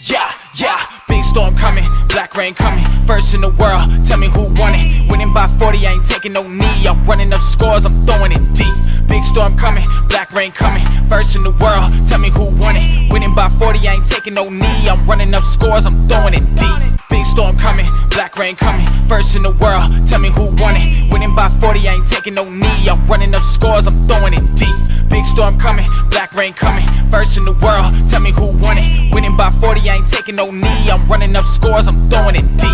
Yeah, yeah, big storm coming, black rain coming, first in the world, tell me who won it. Winning by 40, I ain't taking no knee, I'm running up scores, I'm throwing it deep. Big storm coming, black rain coming, first in the world, tell me who won it. Winning by 40, I ain't taking no knee, I'm running up scores, I'm throwing it deep. Big storm coming, black rain coming, first in the world, tell me who won it. Winning by 40, I ain't taking no knee, I'm running up scores, I'm throwing it deep. Big storm coming, black rain coming, first in the world, tell me who won it. Winning by 40, I ain't taking no knee, I'm running up scores, I'm throwing it deep.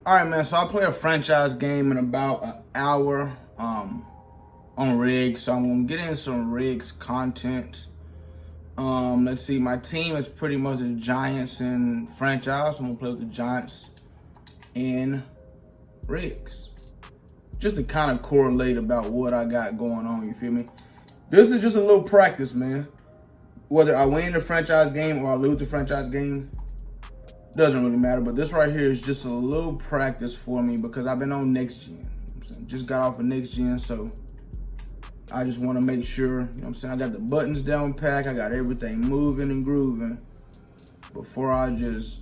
Alright, man, so I play a franchise game in about an hour on rigs, so I'm going to get in some rigs content. Let's see, my team is pretty much the Giants in franchise, so I'm going to play with the Giants in rigs. Just to kind of correlate about what I got going on, you feel me? This is just a little practice, man. Whether I win the franchise game or I lose the franchise game, doesn't really matter. But this right here is just a little practice for me because I've been on next gen. Just got off of next gen, so I just want to make sure, you know what I'm saying, I got the buttons down packed, I got everything moving and grooving before I just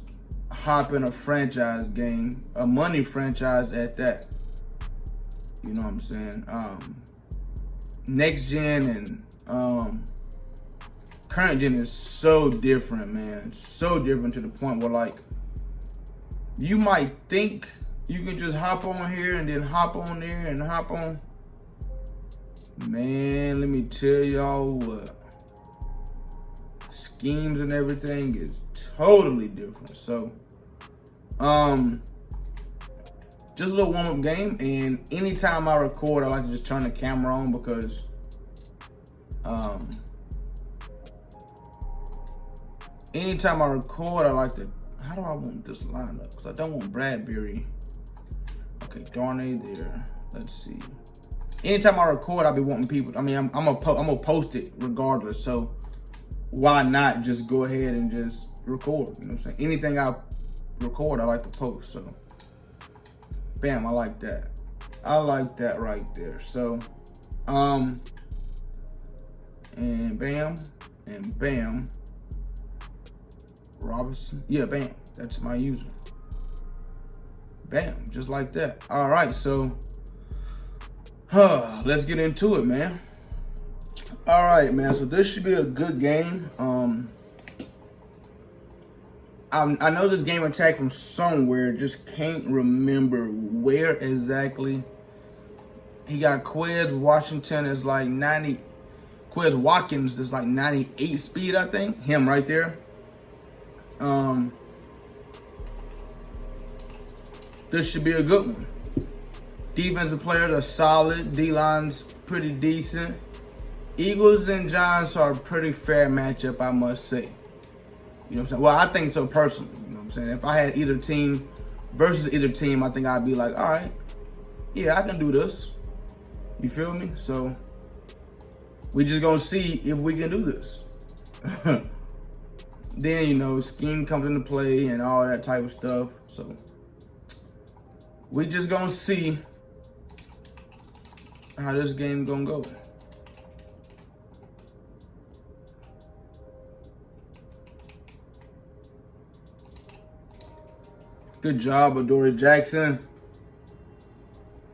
hop in a franchise game, a money franchise at that. You know what I'm saying? Next gen and current gen is so different, man. So different to the point where, like, you might think you can just hop on here and then hop on there and hop on. Man, let me tell y'all what. Schemes and everything is totally different. So, just a little warm-up game, and anytime I record, I like to just turn the camera on because anytime I record, I like to, how do I want this lineup? Because I don't want Bradbury. Okay, Darnay there. Let's see. Anytime I record, I'll be wanting people, I mean, I'm gonna post it regardless, so why not just go ahead and just record, you know what I'm saying? Anything I record, I like to post, so. Bam, I like that. I like that right there. So, and bam, and bam. Robinson, yeah, bam, that's my user. Bam, just like that. All right, so, let's get into it, man. All right, man, so this should be a good game. I know this game attack from somewhere, just can't remember where exactly. He got Quez Washington is like 90, Quez Watkins is like 98 speed, I think. Him right there. This should be a good one. Defensive players are solid. D-line's pretty decent. Eagles and Giants are a pretty fair matchup, I must say. You know what I'm saying? Well, I think so personally. You know what I'm saying? If I had either team versus either team, I think I'd be like, all right, yeah, I can do this. You feel me? So we just gonna see if we can do this. Then, you know, scheme comes into play and all that type of stuff. So we just gonna see how this game gonna go. Good job, Adoree Jackson.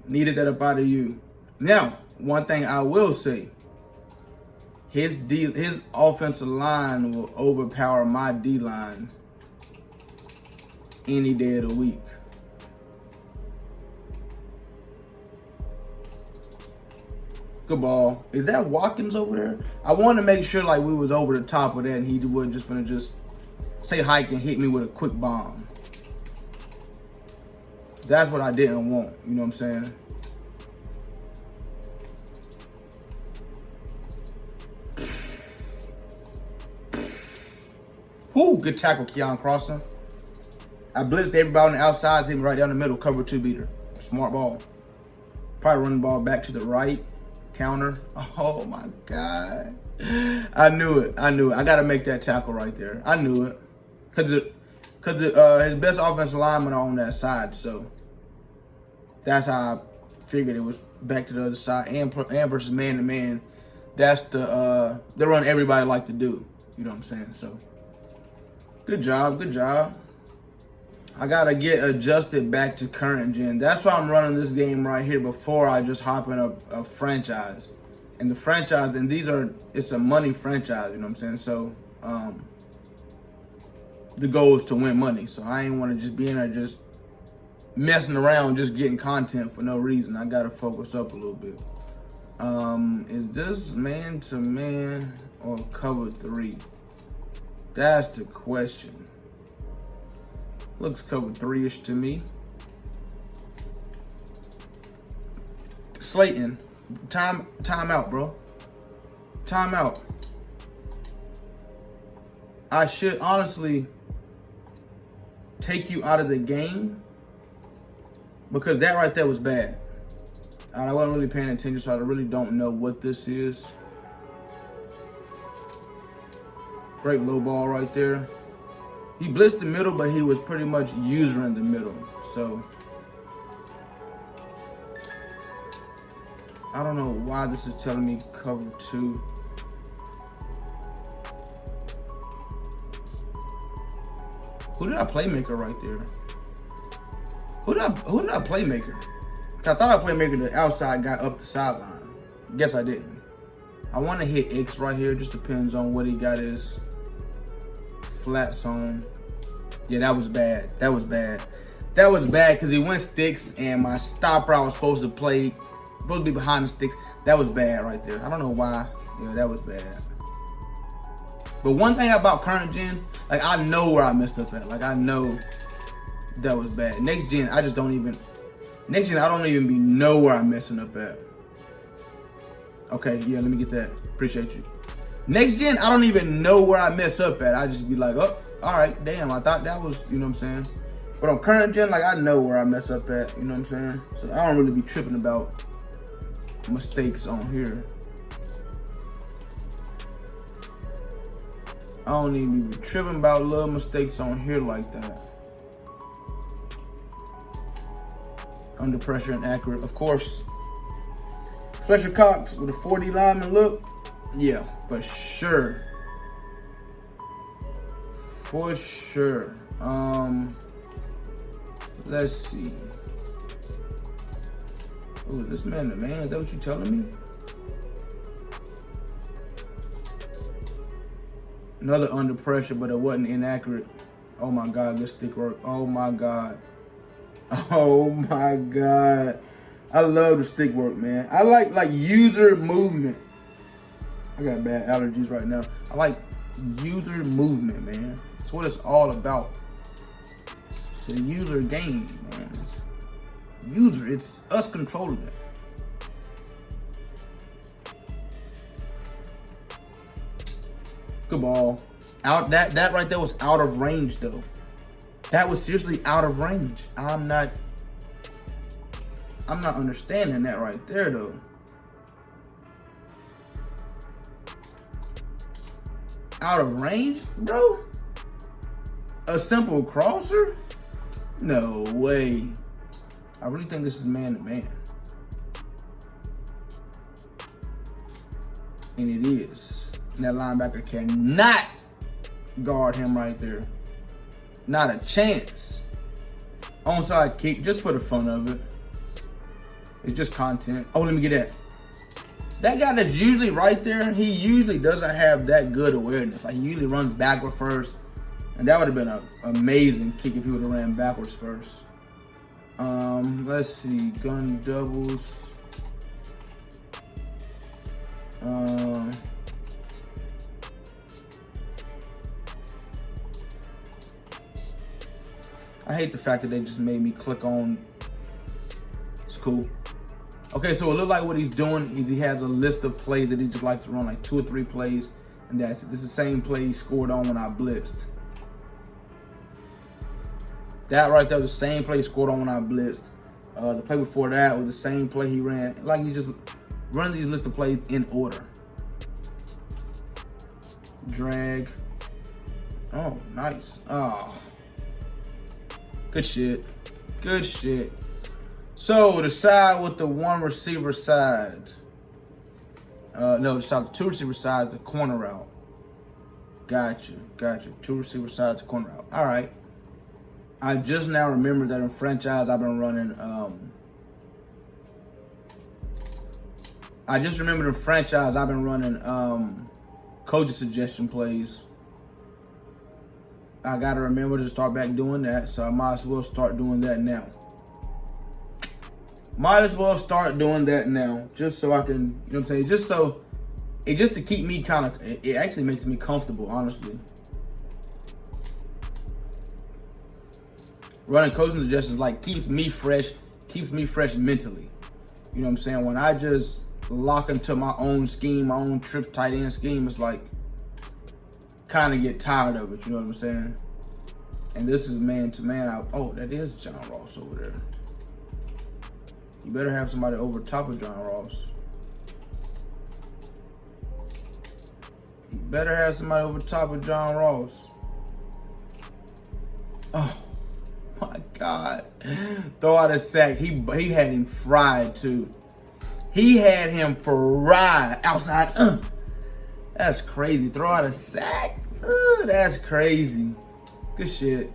Needed that up out of you. Now, one thing I will say, his offensive line will overpower my D-line any day of the week. Good ball. Is that Watkins over there? I wanted to make sure like we was over the top of that and he wasn't just gonna just say hike and hit me with a quick bomb. That's what I didn't want, you know what I'm saying? Whoo, good tackle, Keon Crossing. I blitzed everybody on the outside, hit me right down the middle, cover 2 beater. Smart ball. Probably run the ball back to the right, counter. Oh my God. I knew it, I gotta make that tackle right there. I knew it. Cause his best offensive linemen are on that side, so that's how I figured it was back to the other side and versus man to man. that's the run everybody like to do. You know what I'm saying? So good job, good job. I gotta get adjusted back to current gen. That's why I'm running this game right here before I just hop in a franchise. And the franchise, and it's a money franchise, you know what I'm saying? So the goal is to win money. So I ain't wanna just be in there just messing around, just getting content for no reason. I gotta focus up a little bit. Is this man to man or cover 3? That's the question. Looks cover 3-ish to me. Slayton, time out, bro. Time out. I should honestly take you out of the game because that right there was bad. I wasn't really paying attention, so I really don't know what this is. Great low ball right there. He blitzed the middle, but he was pretty much user in the middle. So I don't know why this is telling me cover 2. Who did I playmaker right there? Who did I playmaker? I thought I playmaker the outside guy up the sideline. Guess I didn't. I want to hit X right here. Just depends on what he got his flats on. Yeah, that was bad. That was bad. That was bad because he went sticks and my stopper I was supposed to be behind the sticks. That was bad right there. I don't know why. Yeah, that was bad. But one thing about current gen, like I know where I messed up at. Like I know that was bad. Next gen, I don't even know where I'm messing up at. Okay, yeah, let me get that. Appreciate you. Next gen, I don't even know where I mess up at. I just be like, oh, all right, damn, I thought that was, you know what I'm saying? But on current gen, like I know where I mess up at, you know what I'm saying? So I don't really be tripping about mistakes on here. I don't even be tripping about little mistakes on here like that. Under pressure and accurate, of course. Fletcher Cox with a 40 lineman look. Yeah, for sure. For sure. Let's see. Oh, is this man the man? Is that what you telling me? Another under pressure, but it wasn't inaccurate. Oh my God, good stick work. Oh my God. Oh my God. I love the stick work, man. I like user movement. I got bad allergies right now. I like user movement, man. That's what it's all about. It's a user game, man. It's us controlling it. Good ball. Out that right there was out of range though. That was seriously out of range. I'm not understanding that right there though. Out of range, bro? A simple crosser? No way. I really think this is man to man. And it is. And that linebacker cannot guard him right there. Not a chance. Onside kick, just for the fun of it. It's just content. Oh, let me get that. That guy that's usually right there, he usually doesn't have that good awareness. Like, he usually runs backward first. And that would have been an amazing kick if he would have ran backwards first. Let's see. Gun doubles. I hate the fact that they just made me click on. It's cool. Okay, so it looks like what he's doing is he has a list of plays that he just likes to run, like 2 or 3 plays, and that's it. This is the same play he scored on when I blitzed. That right there was the same play he scored on when I blitzed. The play before that was the same play he ran. Like, he just run these list of plays in order. Drag. Oh, nice. Oh. Good shit. Good shit. So, the side with the one receiver side. No, stop the 2 receiver side, the corner route. Gotcha. 2 receiver sides, corner route. All right. I just now remembered that in franchise I've been running. Coach's suggestion plays. I gotta remember to start back doing that, so I might as well start doing that now. Just so I can, you know what I'm saying? Just to keep me it actually makes me comfortable, honestly. Running coaching suggestions keeps me fresh mentally. You know what I'm saying? When I just lock into my own scheme, my own trips tight end scheme, it's kind of get tired of it, you know what I'm saying? And this is man to man. Oh, that is John Ross over there. You better have somebody over top of John Ross. Oh my God. Throw out a sack. He had him fried too. He had him fried outside. That's crazy. Throw out a sack. That's crazy. Good shit.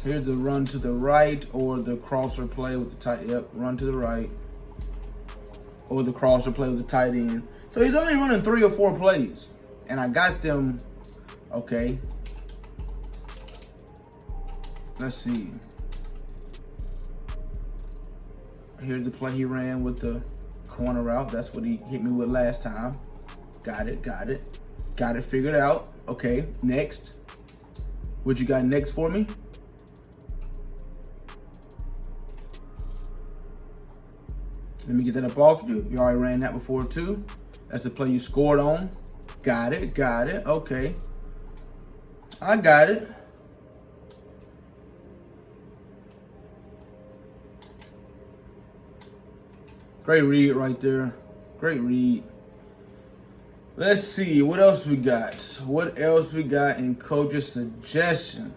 Here's the run to the right or the crosser play with the tight. Yep, run to the right. Or the crosser play with the tight end. So he's only running 3 or 4 plays. And I got them. Okay. Let's see. Here's the play he ran with the corner route. That's what he hit me with last time. Got it. Got it figured out. Okay, next. What you got next for me? Let me get that up off you. You already ran that before too. That's the play you scored on. Got it. Okay. I got it. Great read right there. Great read. Let's see, what else we got? In coach's suggestion?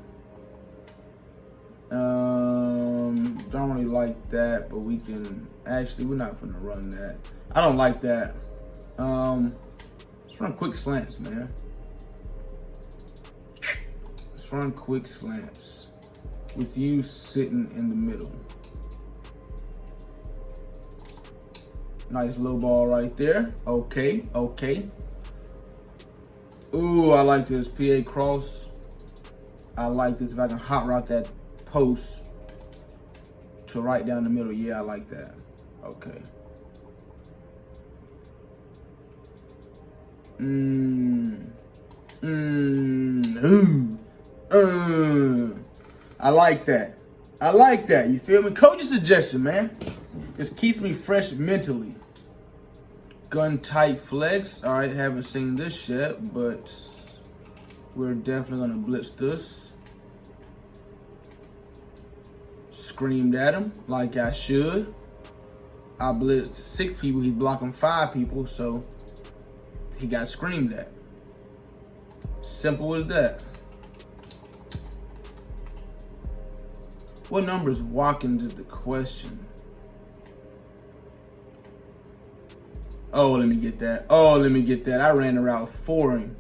Don't really like that, but we can, actually, we're not gonna run that. I don't like that. Let's run quick slants, man. Let's run quick slants with you sitting in the middle. Nice low ball right there. Okay. Ooh, I like this PA cross. I like this. If I can hot route that post to right down the middle. Yeah, I like that. Okay. I like that. You feel me? Coach's suggestion, man. Just keeps me fresh mentally. Gun tight flex. All right, haven't seen this yet, but we're definitely gonna blitz this. Screamed at him like I should. I blitzed 6 people. He's blocking 5 people, so he got screamed at. Simple as that. What number is Watkins is the question. Oh, let me get that. I ran the route for him.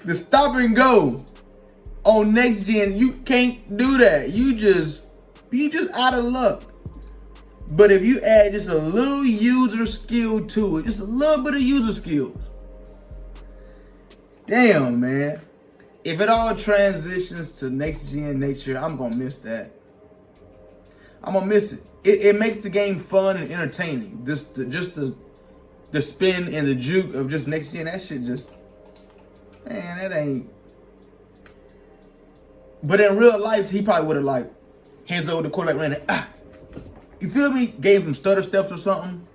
The stop and go on next gen, you can't do that. You just out of luck. But if you add just a little user skill to it, just a little bit of user skills. Damn, man. If it all transitions to next gen next year, I'm gonna miss that. I'm gonna miss it. It makes the game fun and entertaining. Just the spin and the juke of just next gen, that shit just, man, that ain't. But in real life, he probably would have hands over the quarterback, ran it. You feel me? Gave him stutter steps or something.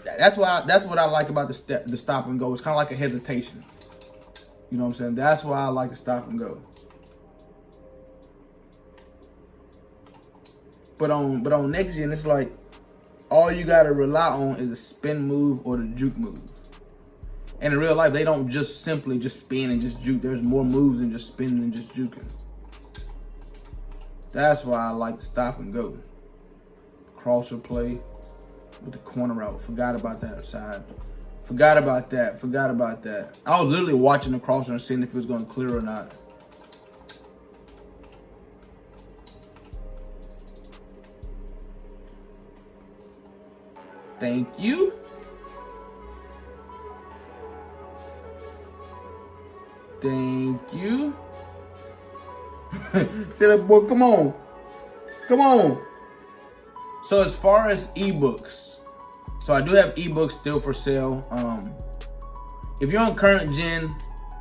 That's what I like about the stop and go. It's kind of like a hesitation. You know what I'm saying? That's why I like the stop and go. But on next gen, it's like all you gotta rely on is the spin move or the juke move. And in real life, they don't just simply just spin and just juke. There's more moves than just spinning and just juking. That's why I like the stop and go. crosser play with the corner out. Forgot about that side. Forgot about that. Forgot about that. I was literally watching the crosser and seeing if it was going to clear or not. Thank you. Thank you. Say that, boy, come on. Come on. So as far as ebooks, so I do have ebooks still for sale. If you're on current gen,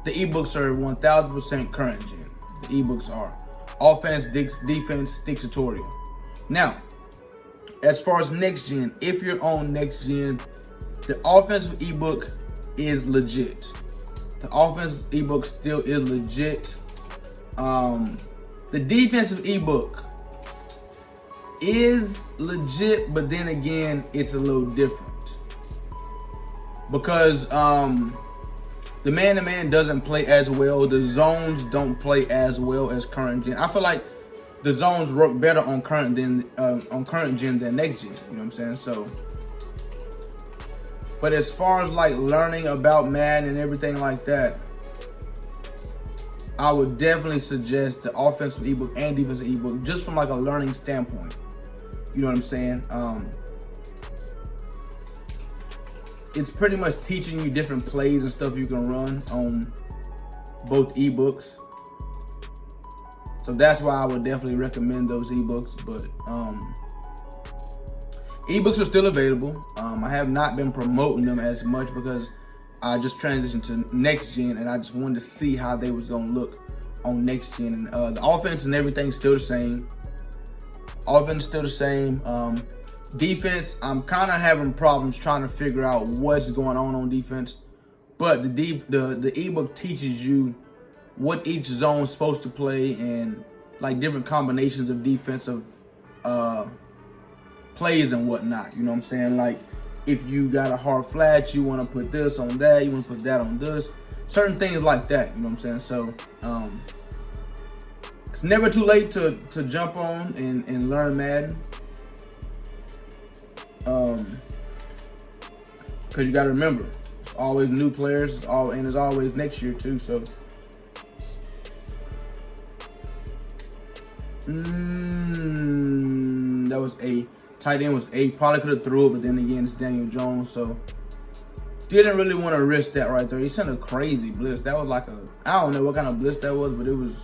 the ebooks are 1000% current gen. The ebooks are offense, defense, stick tutorial. Now, as far as next gen, if you're on next gen, the offensive ebook is legit. The offensive ebook still is legit. The defensive ebook is legit, but then again, it's a little different because the man-to-man doesn't play as well. The zones don't play as well as current gen. I feel like the zones work better on current gen than next gen. You know what I'm saying? So, but as far as like learning about Madden and everything like that, I would definitely suggest the offensive ebook and defensive ebook just from like a learning standpoint. You know what I'm saying? It's pretty much teaching you different plays and stuff you can run on both ebooks. So that's why I would definitely recommend those ebooks. But ebooks are still available. I have not been promoting them as much because I just transitioned to next gen and I just wanted to see how they was gonna look on next gen. The offense and everything's still the same. Offense still the same. Defense, I'm kind of having problems trying to figure out what's going on defense. But the ebook teaches you what each zone's supposed to play and like different combinations of defensive plays and whatnot. You know what I'm saying? Like if you got a hard flat, you want to put this on that, you want to put that on this. Certain things like that. You know what I'm saying? So it's never too late to jump on and learn Madden. Because you got to remember, it's always new players, and there's always next year too. So, that was A. Tight end was A. Probably could have threw it, but then again, it's Daniel Jones, so didn't really want to risk that right there. He sent a crazy blitz. That was like I don't know what kind of blitz that was, but it was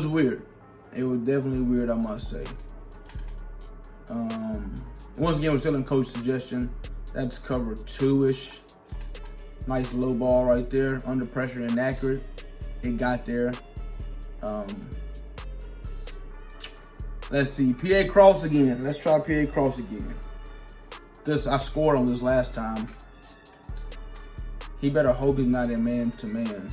weird. It was definitely weird, I must say. Once again, we're still in coach suggestion. That's cover 2-ish. Nice low ball right there. Under pressure, inaccurate. It got there. Let's see. PA cross again. Let's try PA cross again. I scored on this last time. He better hope he's not in man-to-man.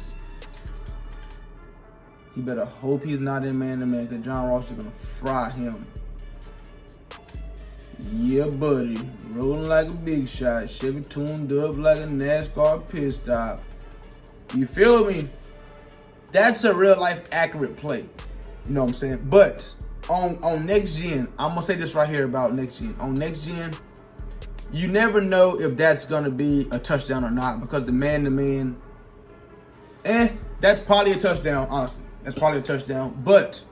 He better hope he's not in man-to-man because John Ross is going to fry him. Yeah, buddy. Rolling like a big shot. Chevy tuned up like a NASCAR pit stop. You feel me? That's a real life accurate play. You know what I'm saying? But on next gen, I'm gonna say this right here about next gen. On next gen, you never know if that's gonna be a touchdown or not because the man-to-man, that's probably a touchdown, honestly. That's probably a touchdown. But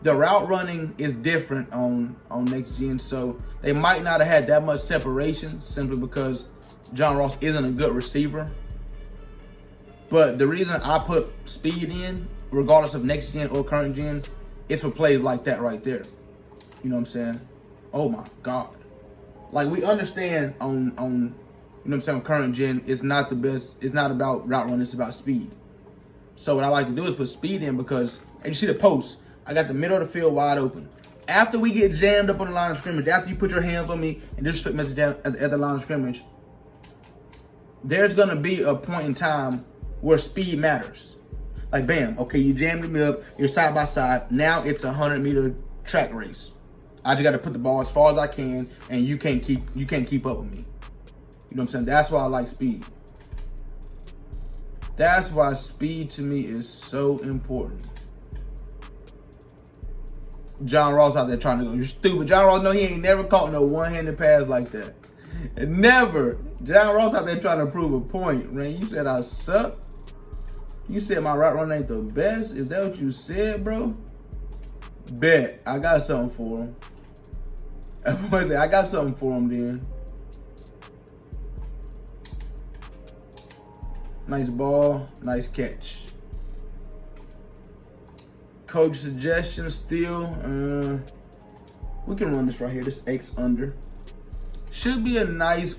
the route running is different on next gen, so they might not have had that much separation simply because John Ross isn't a good receiver. But the reason I put speed in, regardless of next gen or current gen, is for plays like that right there. You know what I'm saying? Oh my God. Like we understand on you know what I'm saying, current gen, it's not the best, it's not about route running, it's about speed. So what I like to do is put speed in because, and you see the post, I got the middle of the field wide open. After we get jammed up on the line of scrimmage, after you put your hands on me and disrespect me at the line of scrimmage, there's gonna be a point in time where speed matters. Like bam, okay, you jammed me up, you're side by side, now it's a 100-meter track race. I just gotta put the ball as far as I can and you can't keep up with me. You know what I'm saying? That's why I like speed. That's why speed to me is so important. John Ross out there trying to go. You're stupid. John Ross, no, he ain't never caught no one-handed pass like that. Never. John Ross out there trying to prove a point, man. You said I suck. You said my route run ain't the best. Is that what you said, bro? Bet. I got something for him. I got something for him then. Nice ball. Nice catch. Coach suggestion still. We can run this right here. This X under. Should be a nice.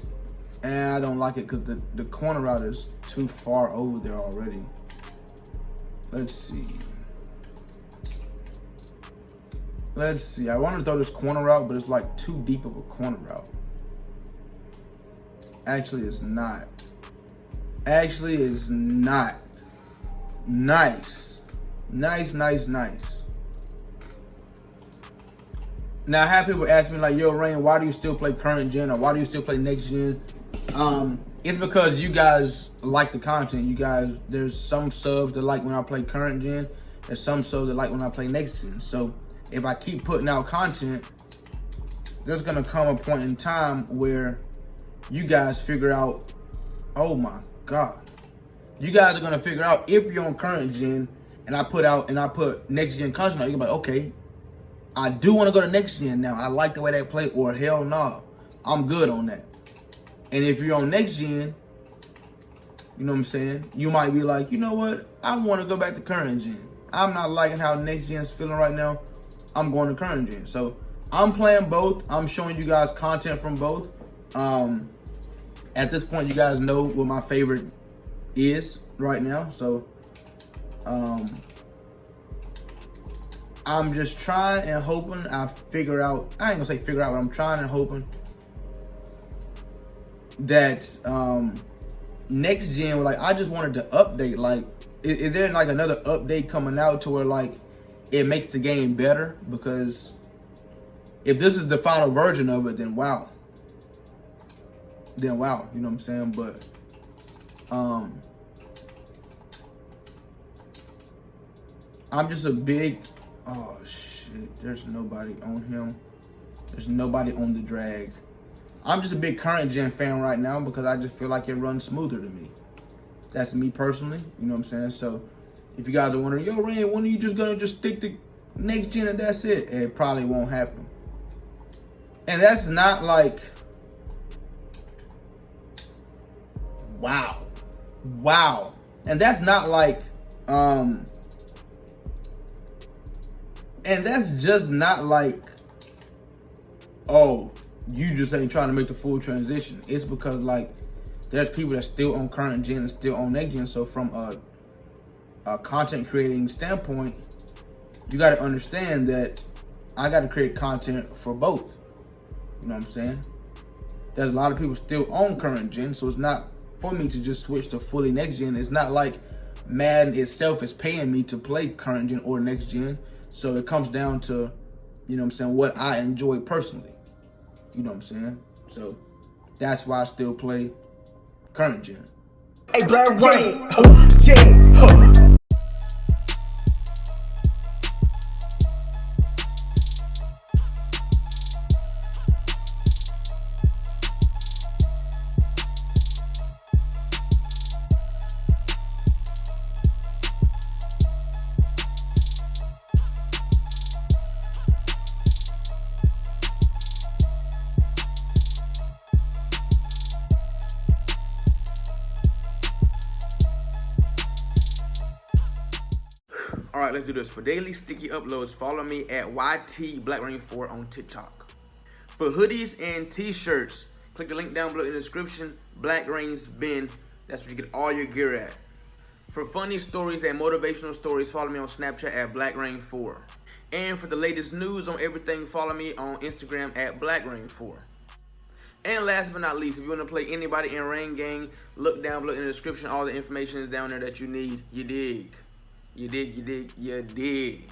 And I don't like it because the corner route is too far over there already. Let's see. Let's see. I want to throw this corner route, but it's like too deep of a corner route. Actually, it's not. Actually, it's not. Nice. Nice, nice, nice. Now, I have people ask me like, yo, Rain, why do you still play current gen or why do you still play next gen? It's because you guys like the content. You guys, there's some subs that like when I play current gen. There's some subs that like when I play next gen. So if I keep putting out content, there's gonna come a point in time where you guys figure out, oh my God. You guys are gonna figure out if you're on current gen and I put next gen content out, you're gonna be like, okay, I do wanna go to next gen now. I like the way they play, or hell no, I'm good on that. And if you're on next gen, you know what I'm saying? You might be like, you know what? I want to go back to current gen. I'm not liking how next gen's feeling right now. I'm going to current gen. So I'm playing both. I'm showing you guys content from both. At this point, you guys know what my favorite is right now. So I'm just trying and hoping I figure out. I ain't gonna say figure out, but I'm trying and hoping that next gen, like, I just wanted to update. Like, is there like another update coming out to where like it makes the game better? Because if this is the final version of it, then wow. Then wow, you know what I'm saying? But I'm just a big, oh shit, there's nobody on him. There's nobody on the drag. I'm just a big current gen fan right now because I just feel like it runs smoother to me. That's me personally, you know what I'm saying? So if you guys are wondering, yo, Rain, when are you just gonna just stick to next gen and that's it? It probably won't happen. And that's not like, wow. And that's not like, and that's just not like, oh, you just ain't trying to make the full transition. It's because like there's people that's still on current gen and still on next gen. So from a content creating standpoint, you got to understand that I got to create content for both. You know what I'm saying? There's a lot of people still on current gen, so it's not for me to just switch to fully next gen. It's not like Madden itself is paying me to play current gen or next gen. So it comes down to, you know what I'm saying, what I enjoy personally. You know what I'm saying? So that's why I still play current gen. Hey, Black Rain, yeah. All right, let's do this. For daily sticky uploads, follow me at YTBlackRain4 on TikTok. For hoodies and t-shirts, click the link down below in the description. Black Rain's bin. That's where you get all your gear at. For funny stories and motivational stories, follow me on Snapchat at BlackRain4. And for the latest news on everything, follow me on Instagram at BlackRain4. And last but not least, if you want to play anybody in Rain Gang, look down below in the description. All the information is down there that you need. You dig? You dig?